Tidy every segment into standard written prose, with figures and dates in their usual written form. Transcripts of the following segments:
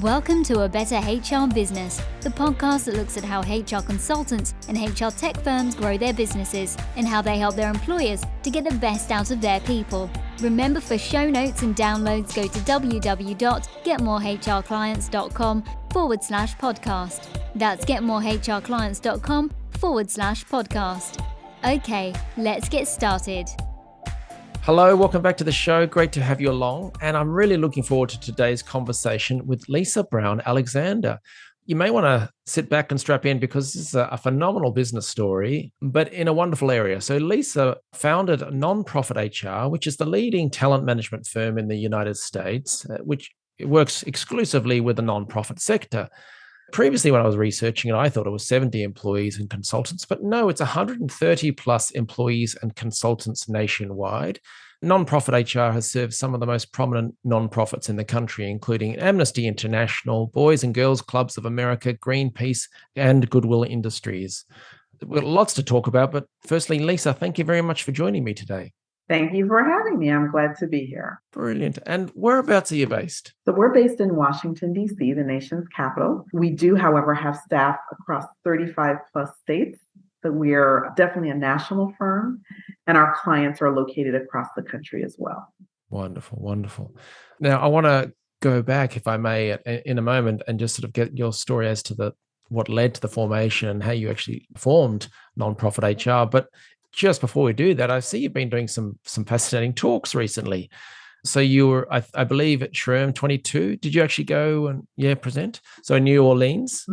Welcome to A Better HR Business, the podcast that looks at how HR consultants and HR tech firms grow their businesses and how they help their employers to get the best out of their people. Remember, for show notes and downloads, go to www.getmorehrclients.com/podcast. That's getmorehrclients.com/podcast. Okay, let's get started. Hello, welcome back to the show. Great to have you along. And I'm really looking forward to today's conversation with Lisa Brown Alexander. You may want to sit back and strap in because this is a phenomenal business story, but in a wonderful area. So Lisa founded Nonprofit HR, which is the leading talent management firm in the United States, which works exclusively with the nonprofit sector. Previously, when I was researching it, I thought it was 70 employees and consultants, but no, it's 130 plus employees and consultants nationwide. Nonprofit HR has served some of the most prominent nonprofits in the country, including Amnesty International, Boys and Girls Clubs of America, Greenpeace, and Goodwill Industries. We've got lots to talk about, but firstly, Lisa, thank you very much for joining me today. Thank you for having me. I'm glad to be here. Brilliant. And whereabouts are you based? So we're based in Washington, D.C., the nation's capital. We do, however, have staff across 35 plus states. So we're definitely a national firm, and our clients are located across the country as well. Wonderful, wonderful. Now, I want to go back, if I may, in a moment and just sort of get your story as to what led to the formation and how you actually formed Nonprofit HR. But just before we do that, I see you've been doing some fascinating talks recently. So you were, I believe, at SHRM 22. Did you actually go and present? So in New Orleans,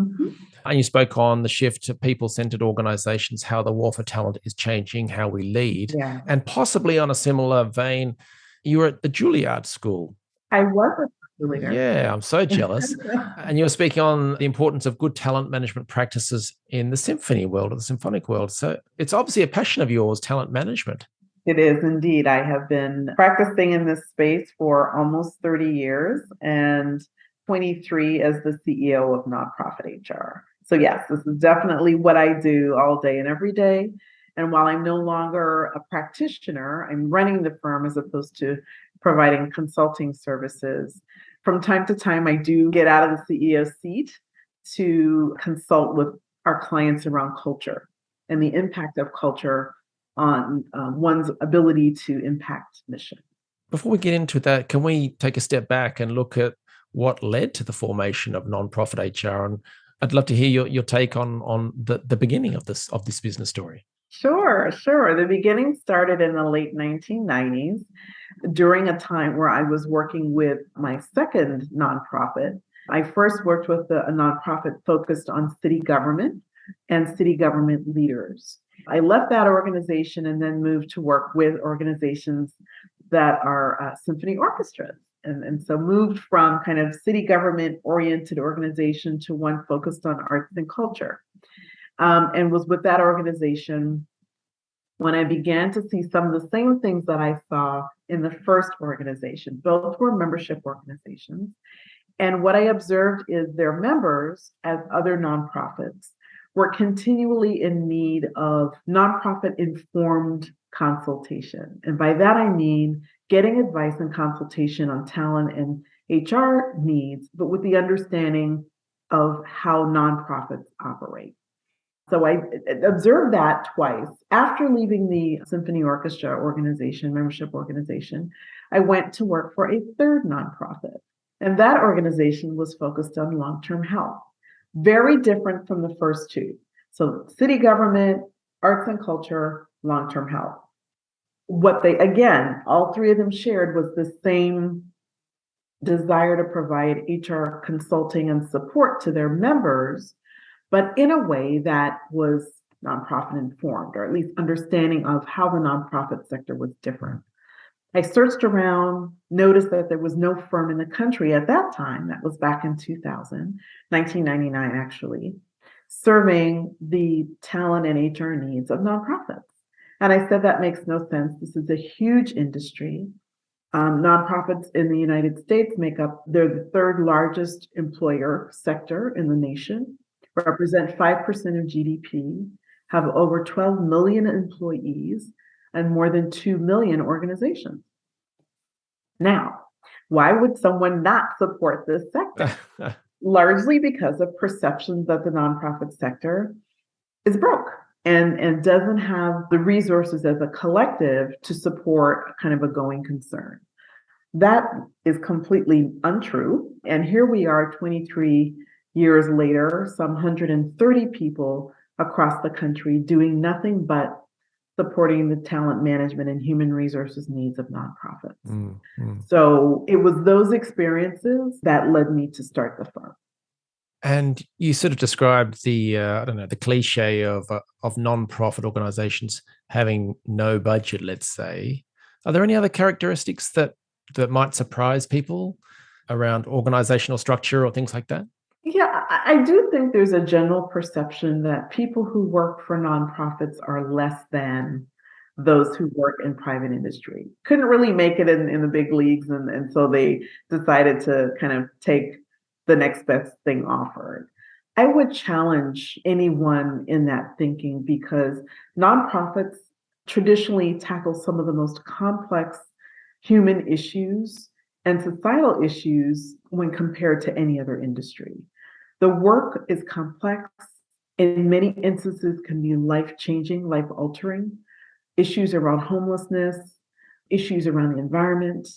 and you spoke on the shift to people-centered organizations, how the war for talent is changing, how we lead, and possibly on a similar vein, you were at the Juilliard School. I was at Juilliard. Yeah, I'm so jealous. And you were speaking on the importance of good talent management practices in the symphony world or the symphonic world. So it's obviously a passion of yours, talent management. It is indeed. I have been practicing in this space for almost 30 years and 23 as the CEO of Nonprofit HR. So yes, this is definitely what I do all day and every day. And while I'm no longer a practitioner, I'm running the firm as opposed to providing consulting services. From time to time, I do get out of the CEO seat to consult with our clients around culture and the impact of culture on one's ability to impact mission. Before we get into that, can we take a step back and look at what led to the formation of Nonprofit HR? And I'd love to hear your take on the beginning of this business story. Sure. The beginning started in the late 1990s during a time where I was working with my second nonprofit. I first worked with a nonprofit focused on city government and city government leaders. I left that organization and then moved to work with organizations that are symphony orchestras. And so moved from kind of city government oriented organization to one focused on arts and culture. And was with that organization when I began to see some of the same things that I saw in the first organization. Both were membership organizations. And what I observed is their members, as other nonprofits, were continually in need of nonprofit informed consultation. And by that, I mean getting advice and consultation on talent and HR needs, but with the understanding of how nonprofits operate. So I observed that twice. After leaving the symphony orchestra organization, membership organization, I went to work for a third nonprofit. And that organization was focused on long-term health. Very different from the first two. So city government, arts and culture, long-term health. What they, again, all three of them shared was the same desire to provide HR consulting and support to their members, but in a way that was nonprofit informed, or at least understanding of how the nonprofit sector was different. I searched around, noticed that there was no firm in the country at that time, that was back in 1999 actually, serving the talent and HR needs of nonprofits. And I said, that makes no sense. This is a huge industry. Nonprofits in the United States they're the third largest employer sector in the nation, represent 5% of GDP, have over 12 million employees, and more than 2 million organizations. Now, Why would someone not support this sector? Largely because of perceptions that the nonprofit sector is broke and doesn't have the resources as a collective to support kind of a going concern. That is completely untrue. And here we are 23 years later, some 130 people across the country doing nothing but supporting the talent management and human resources needs of nonprofits. So it was those experiences that led me to start the firm. And you sort of described the, the cliche of nonprofit organizations having no budget, let's say. Are there any other characteristics that might surprise people around organizational structure or things like that? Yeah, I do think there's a general perception that people who work for nonprofits are less than those who work in private industry. Couldn't really make it in the big leagues, and so they decided to kind of take the next best thing offered. I would challenge anyone in that thinking because nonprofits traditionally tackle some of the most complex human issues and societal issues when compared to any other industry. The work is complex, in many instances can be life-changing, life-altering. Issues around homelessness, issues around the environment,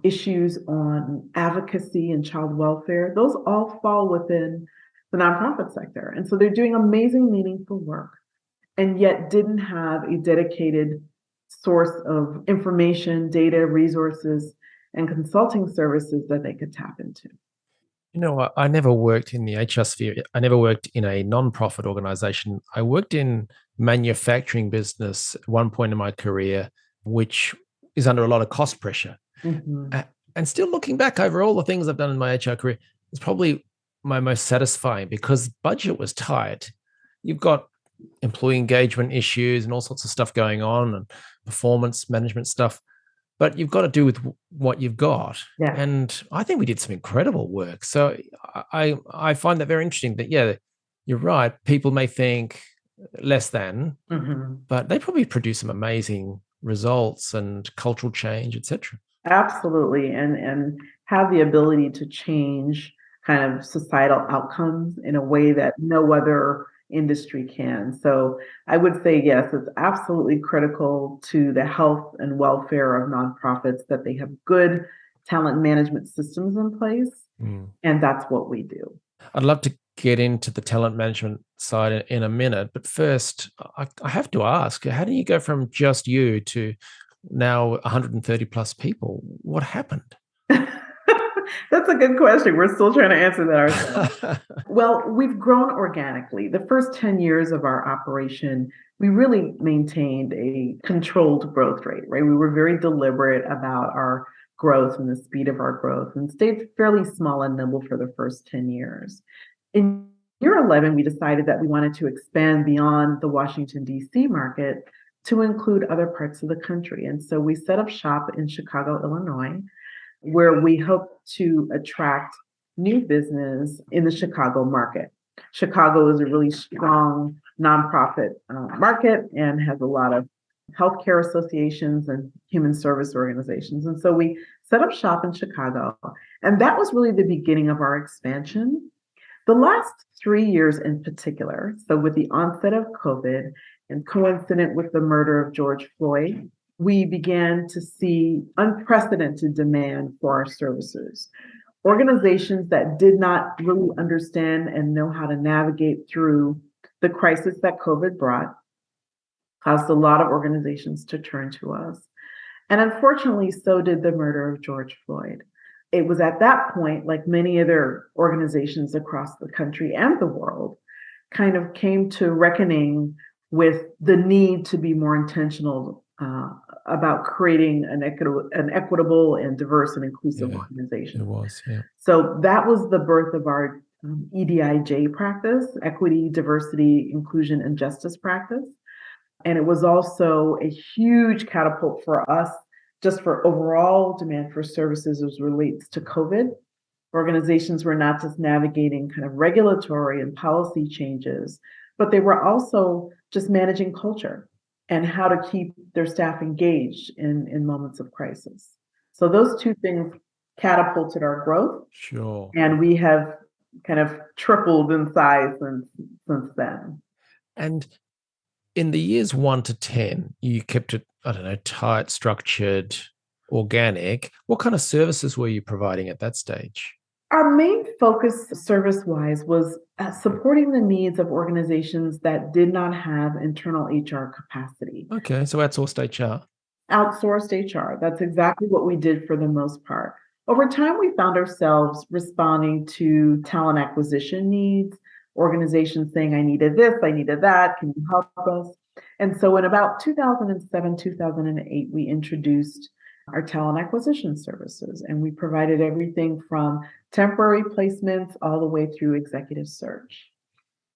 issues on advocacy and child welfare, those all fall within the nonprofit sector. And so they're doing amazing, meaningful work, and yet didn't have a dedicated source of information, data, resources, and consulting services that they could tap into. You know, I never worked in the HR sphere. I never worked in a nonprofit organization. I worked in manufacturing business at one point in my career, which is under a lot of cost pressure. And still looking back over all the things I've done in my HR career, it's probably my most satisfying because budget was tight. You've got employee engagement issues and all sorts of stuff going on and performance management stuff, but you've got to do with what you've got. Yeah. And I think we did some incredible work. So I find that very interesting that, yeah, you're right. People may think less than, but they probably produce some amazing results and cultural change, etc. Absolutely. And have the ability to change kind of societal outcomes in a way that no other industry can. So I would say, yes, it's absolutely critical to the health and welfare of nonprofits that they have good talent management systems in place. And that's what we do. I'd love to get into the talent management side in a minute, but first, I have to ask, how do you go from just you to now 130 plus people? What happened? That's a good question. We're still trying to answer that ourselves. Well, we've grown organically. The first 10 years of our operation, we really maintained a controlled growth rate, right? We were very deliberate about our growth and the speed of our growth and stayed fairly small and nimble for the first 10 years. In year 11, we decided that we wanted to expand beyond the Washington, D.C. market to include other parts of the country. And so we set up shop in Chicago, Illinois, where we hope to attract new business in the Chicago market. Chicago is a really strong nonprofit market and has a lot of healthcare associations and human service organizations. And so we set up shop in Chicago. And that was really the beginning of our expansion. The last 3 years in particular, so with the onset of COVID and coincident with the murder of George Floyd, we began to see unprecedented demand for our services. Organizations that did not really understand and know how to navigate through the crisis that COVID brought caused a lot of organizations to turn to us. And unfortunately, so did the murder of George Floyd. It was at that point, like many other organizations across the country and the world, kind of came to reckoning with the need to be more intentional about creating an equitable and diverse and inclusive organization. It was, yeah. So that was the birth of our EDIJ practice, equity, diversity, inclusion, and justice practice. And it was also a huge catapult for us, just for overall demand for services as relates to COVID. Organizations were not just navigating kind of regulatory and policy changes, but they were also just managing culture and how to keep their staff engaged in moments of crisis. So those two things catapulted our growth. Sure. And we have kind of tripled in size since then. And in the years 1 to 10, you kept it, I don't know, tight, structured, organic. What kind of services were you providing at that stage? Our main focus service-wise was supporting the needs of organizations that did not have internal HR capacity. Okay, so outsourced HR. Outsourced HR. That's exactly what we did for the most part. Over time, we found ourselves responding to talent acquisition needs, organizations saying, I needed this, I needed that, can you help us? And so in about 2007, 2008, we introduced our talent acquisition services, and we provided everything from temporary placements all the way through executive search.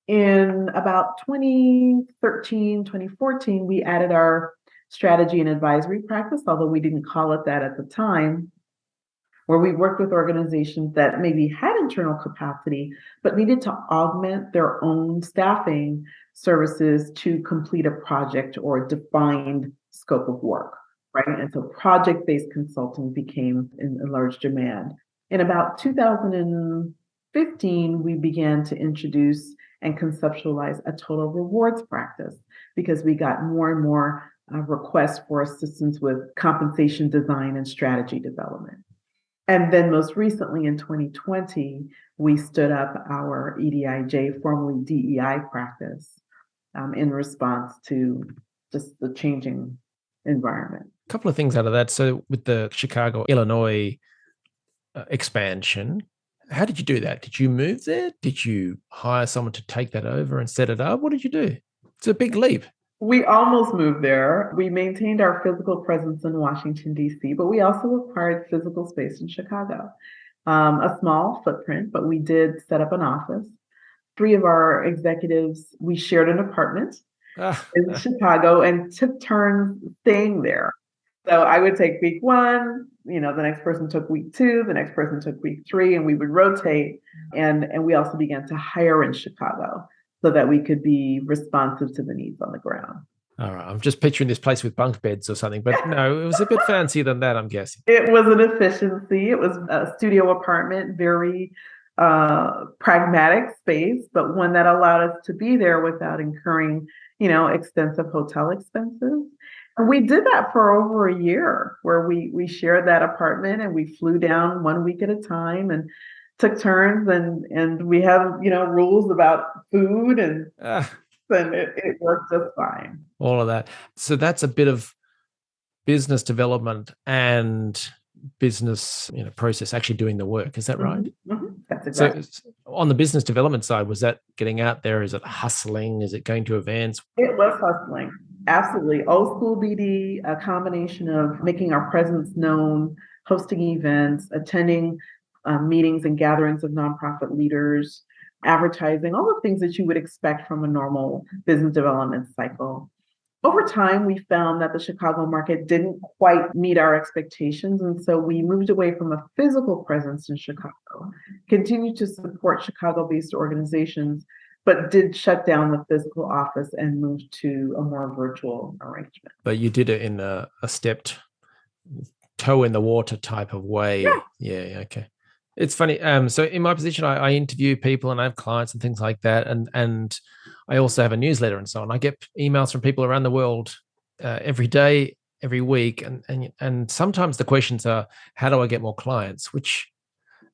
In about 2013, 2014, we added our strategy and advisory practice, although we didn't call it that at the time, where we worked with organizations that maybe had internal capacity, but needed to augment their own staffing services to complete a project or a defined scope of work, right? And so project-based consulting became in large demand. In about 2015, we began to introduce and conceptualize a total rewards practice because we got more and more requests for assistance with compensation design and strategy development. And then most recently in 2020, we stood up our EDIJ, formerly DEI practice, in response to just the changing environment. A couple of things out of that. So with the Chicago, Illinois expansion, how did you do that? Did you move there? Did you hire someone to take that over and set it up? What did you do? It's a big leap. We almost moved there. We maintained our physical presence in Washington, D.C., but we also acquired physical space in Chicago. A small footprint, but we did set up an office. 3 of our executives, we shared an apartment in Chicago and took turns staying there. So I would take week 1, the next person took week 2, the next person took week 3, and we would rotate. And we also began to hire in Chicago so that we could be responsive to the needs on the ground. All right. I'm just picturing this place with bunk beds or something, but no, it was a bit fancier than that, I'm guessing. It was an efficiency. It was a studio apartment, very pragmatic space, but one that allowed us to be there without incurring, extensive hotel expenses. And we did that for over a year, where we shared that apartment and we flew down 1 week at a time and took turns, and we have rules about food, and it worked just fine. All of that. So that's a bit of business development and business process, actually doing the work. Is that right? Mm-hmm. That's exactly. So on the business development side, was that getting out there? Is it hustling? Is it going to events? It was hustling. Absolutely. Old school BD, a combination of making our presence known, hosting events, attending meetings and gatherings of nonprofit leaders, advertising, all the things that you would expect from a normal business development cycle. Over time, we found that the Chicago market didn't quite meet our expectations, and so we moved away from a physical presence in Chicago, continued to support Chicago-based organizations, but did shut down the physical office and moved to a more virtual arrangement. But you did it in a stepped toe in the water type of way. Yeah, okay. It's funny. So in my position, I interview people and I have clients and things like that. And I also have a newsletter and so on. I get emails from people around the world every day, every week. And sometimes the questions are, how do I get more clients? Which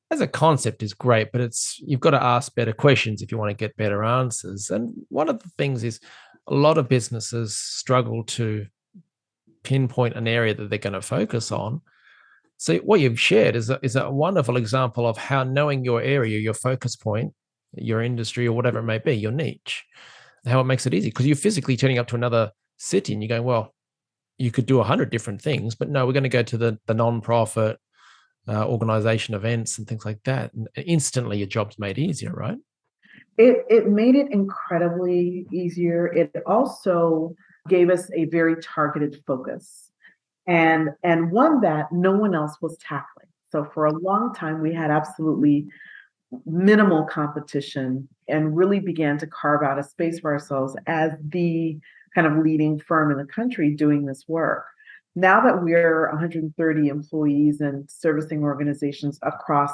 as a concept is great, but you've got to ask better questions if you want to get better answers. And one of the things is a lot of businesses struggle to pinpoint an area that they're going to focus on. So what you've shared is a wonderful example of how knowing your area, your focus point, your industry or whatever it may be, your niche, how it makes it easy. Because you're physically turning up to another city and you're going, well, you could do 100 different things, but no, we're going to go to the nonprofit organization events and things like that. And instantly your job's made easier, right? It made it incredibly easier. It also gave us a very targeted focus. And one that no one else was tackling. So for a long time, we had absolutely minimal competition and really began to carve out a space for ourselves as the kind of leading firm in the country doing this work. Now that we're 130 employees and servicing organizations across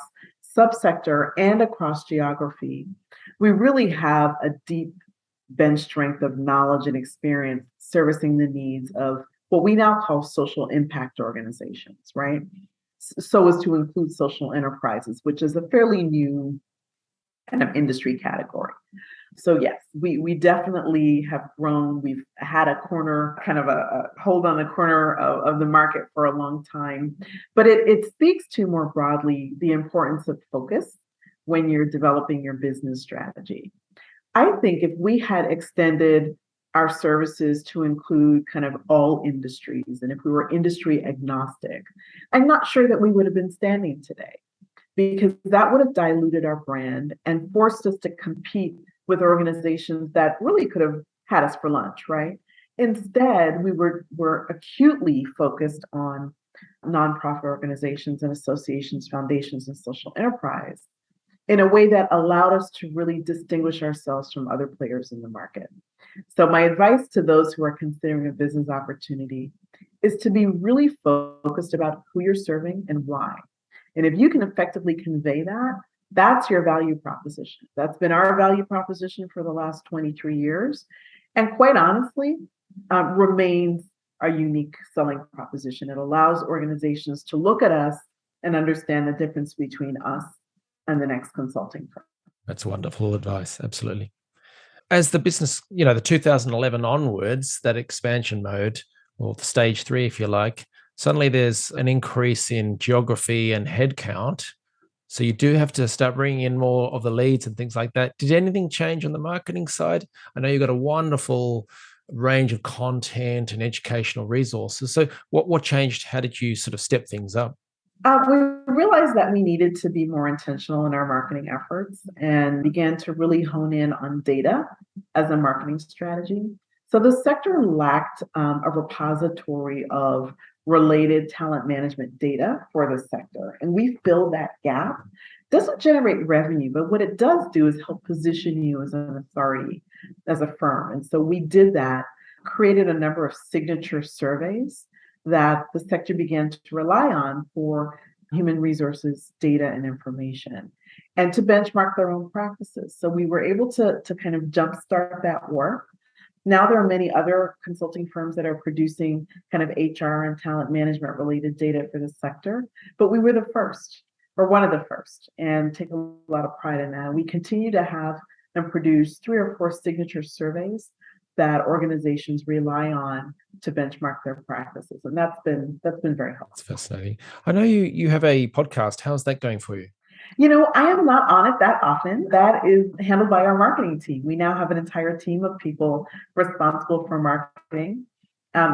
subsector and across geography, we really have a deep bench strength of knowledge and experience servicing the needs of what we now call social impact organizations, right? So as to include social enterprises, which is a fairly new kind of industry category. So yes, we definitely have grown. We've had a corner, kind of a hold on the corner of the market for a long time. But it speaks to more broadly the importance of focus when you're developing your business strategy. I think if we had extended our services to include kind of all industries, and if we were industry agnostic, I'm not sure that we would have been standing today, because that would have diluted our brand and forced us to compete with organizations that really could have had us for lunch, right? Instead, were acutely focused on nonprofit organizations and associations, foundations, and social enterprise in a way that allowed us to really distinguish ourselves from other players in the market. So my advice to those who are considering a business opportunity is to be really focused about who you're serving and why. And if you can effectively convey that, that's your value proposition. That's been our value proposition for the last 23 years. And quite honestly, remains our unique selling proposition. It allows organizations to look at us and understand the difference between us and the next consulting firm. That's wonderful advice. Absolutely. As the business, the 2011 onwards, that expansion mode, or the stage 3, if you like, suddenly there's an increase in geography and headcount. So you do have to start bringing in more of the leads and things like that. Did anything change on the marketing side? I know you've got a wonderful range of content and educational resources. So what changed? How did you sort of step things up? We realized that we needed to be more intentional in our marketing efforts and began to really hone in on data as a marketing strategy. So the sector lacked a repository of related talent management data for the sector, and we filled that gap. Doesn't generate revenue, but what it does do is help position you as an authority, as a firm. And so we did that, created a number of signature surveys that the sector began to rely on for human resources data and information, and to benchmark their own practices. So we were able to kind of jumpstart that work. Now there are many other consulting firms that are producing kind of HR and talent management related data for the sector, but we were the first, or one of the first, and take a lot of pride in that. We continue to have and produce 3 or 4 signature surveys that organizations rely on to benchmark their practices, and that's been very helpful. That's fascinating. I know you have a podcast. How's that going for you? I am not on it that often. That is handled by our marketing team. We now have an entire team of people responsible for marketing.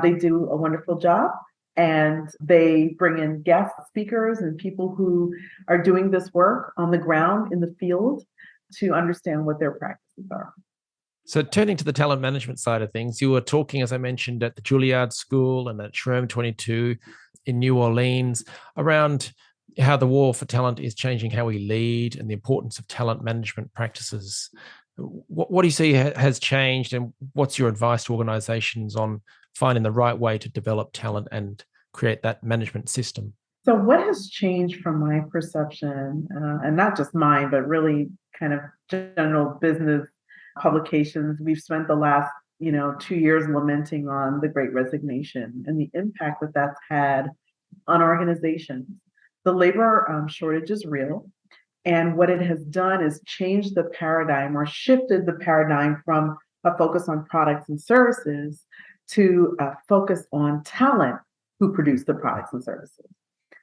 They do a wonderful job, and they bring in guest speakers and people who are doing this work on the ground in the field to understand what their practices are. So turning to the talent management side of things, you were talking, as I mentioned, at the Juilliard School and at Shrome 22 in New Orleans around how the war for talent is changing how we lead and the importance of talent management practices. What do you see has changed, and what's your advice to organizations on finding the right way to develop talent and create that management system? So what has changed from my perception, and not just mine, but really kind of general business publications, we've spent the last 2 years lamenting on the Great Resignation and the impact that that's had on organizations. The labor shortage is real, and what it has done is change the paradigm, or shifted the paradigm from a focus on products and services to a focus on talent who produce the products and services.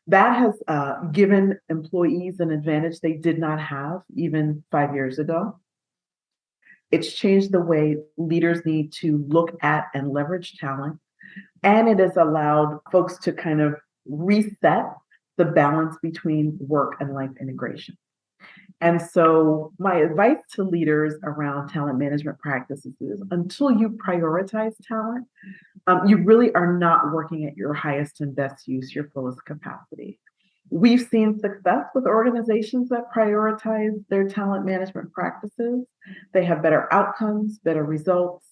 That has given employees an advantage they did not have even 5 years ago. It's changed the way leaders need to look at and leverage talent. And it has allowed folks to kind of reset the balance between work and life integration. And so my advice to leaders around talent management practices is, until you prioritize talent, you really are not working at your highest and best use, your fullest capacity. We've seen success with organizations that prioritize their talent management practices. They have better outcomes, better results.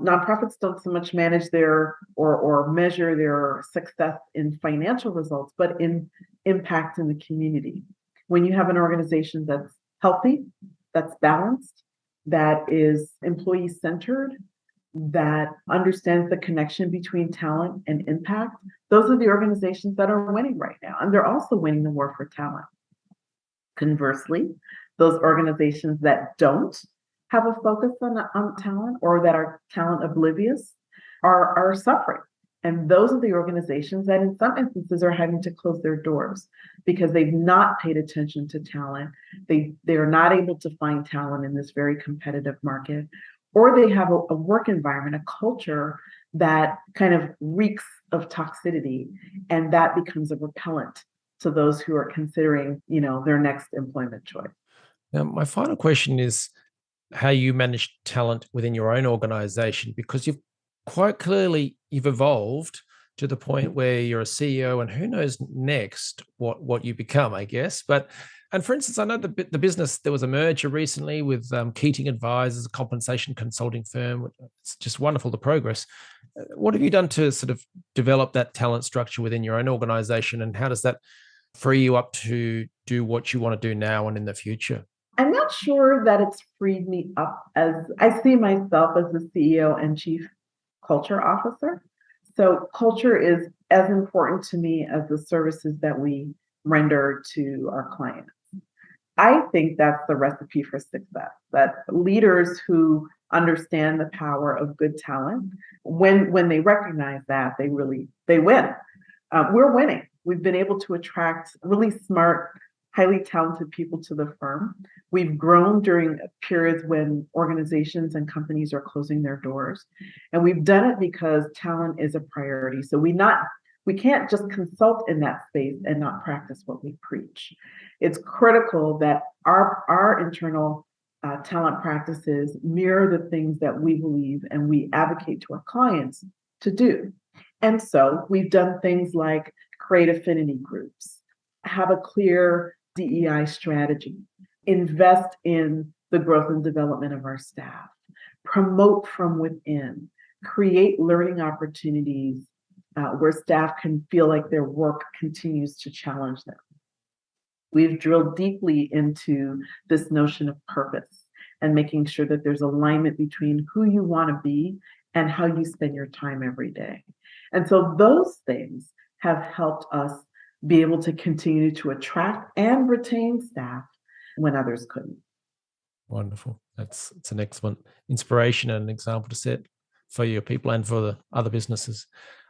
Nonprofits don't so much manage their or measure their success in financial results, but in impact in the community. When you have an organization that's healthy, that's balanced, that is employee centered, that understands the connection between talent and impact, those are the organizations that are winning right now. And they're also winning the war for talent. Conversely, those organizations that don't have a focus on talent or that are talent oblivious are suffering. And those are the organizations that in some instances are having to close their doors because they've not paid attention to talent. They're not able to find talent in this very competitive market, or they have a work environment, a culture that kind of reeks of toxicity, and that becomes a repellent to those who are considering, their next employment choice. Now, my final question is how you manage talent within your own organization, because you've evolved to the point where you're a CEO, and who knows next what you become, I guess. And for instance, I know the business, there was a merger recently with Keating Advisors, a compensation consulting firm. It's just wonderful, the progress. What have you done to sort of develop that talent structure within your own organization, and how does that free you up to do what you want to do now and in the future? I'm not sure that it's freed me up, as I see myself as the CEO and chief culture officer. So culture is as important to me as the services that we render to our clients. I think that's the recipe for success, that leaders who understand the power of good talent, when they recognize that, they win. We're winning. We've been able to attract really smart, highly talented people to the firm. We've grown during periods when organizations and companies are closing their doors. And we've done it because talent is a priority. So we can't just consult in that space and not practice what we preach. It's critical that our internal talent practices mirror the things that we believe and we advocate to our clients to do. And so we've done things like create affinity groups, have a clear DEI strategy, invest in the growth and development of our staff, promote from within, create learning opportunities where staff can feel like their work continues to challenge them. We've drilled deeply into this notion of purpose and making sure that there's alignment between who you want to be and how you spend your time every day. And so those things have helped us be able to continue to attract and retain staff when others couldn't. Wonderful. It's an excellent inspiration and an example to set for your people and for the other businesses.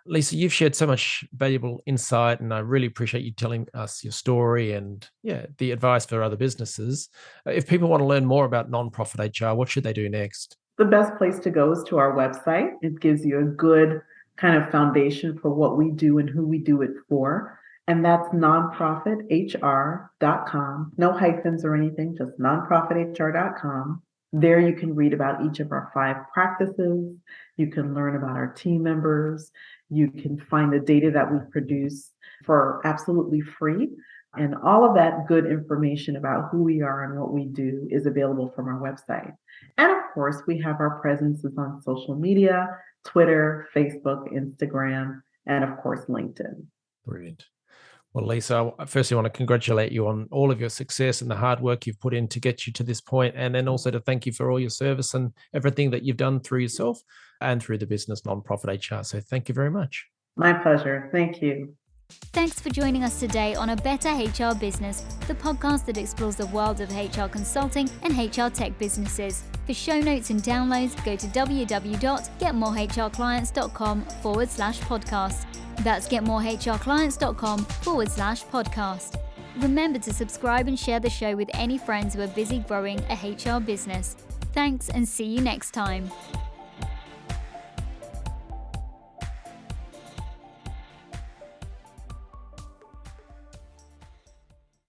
Lisa, you've shared so much valuable insight, and I really appreciate you telling us your story and the advice for other businesses. If people want to learn more about nonprofit HR, what should they do next? The best place to go is to our website. It gives you a good kind of foundation for what we do and who we do it for. And that's nonprofithr.com. No hyphens or anything, just nonprofithr.com. There you can read about each of our 5 practices. You can learn about our team members. You can find the data that we produce for absolutely free. And all of that good information about who we are and what we do is available from our website. And of course, we have our presences on social media, Twitter, Facebook, Instagram, and of course, LinkedIn. Brilliant. Well, Lisa, firstly, I want to congratulate you on all of your success and the hard work you've put in to get you to this point, and then also to thank you for all your service and everything that you've done through yourself and through the business Nonprofit HR. So thank you very much. My pleasure. Thank you. Thanks for joining us today on A Better HR Business, the podcast that explores the world of HR consulting and HR tech businesses. For show notes and downloads, go to www.getmorehrclients.com/podcast. That's getmorehrclients.com/podcast. Remember to subscribe and share the show with any friends who are busy growing a HR business. Thanks, and see you next time.